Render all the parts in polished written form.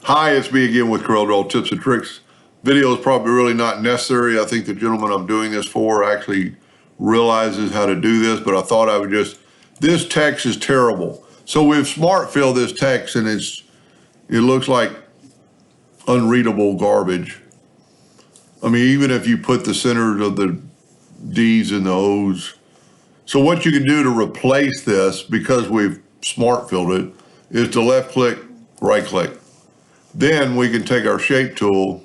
Hi, it's me again with Corel Tips and Tricks. Video is probably really not necessary. I think the gentleman I'm doing this for actually realizes how to do this, but I thought I would this text is terrible. So we've smart filled this text and it looks like unreadable garbage. I mean, even if you put the centers of the D's and the O's. So what you can do to replace this, because we've smart filled it, is to left click, right click. Then we can take our shape tool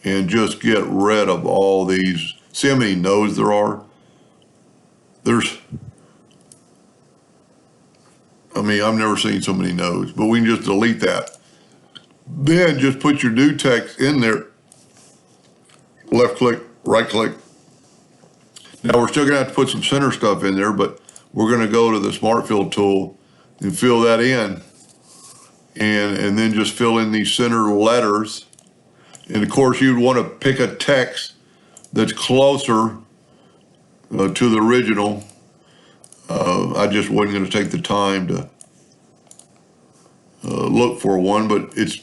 and just get rid of all these. See how many nodes there are? I've never seen so many nodes, but we can just delete that. Then just put your new text in there. Left click, right click. Now we're still gonna have to put some center stuff in there, but we're gonna go to the Smart Fill tool and fill that in. And then just fill in these center letters. And of course you'd wanna pick a text that's closer to the original. I just wasn't gonna take the time to look for one, but things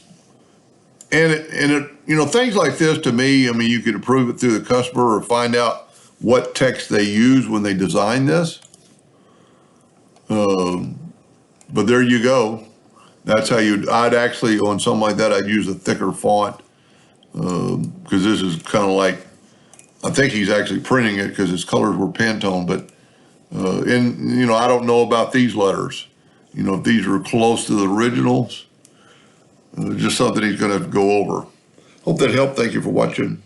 like this to me, I mean, you could approve it through the customer or find out what text they use when they design this. But there you go. That's how I'd actually, on something like that, I'd use a thicker font because this is kind of like, I think he's actually printing it because his colors were Pantone, but I don't know about these letters. If these are close to the originals, just something he's going to go over. Hope that helped. Thank you for watching.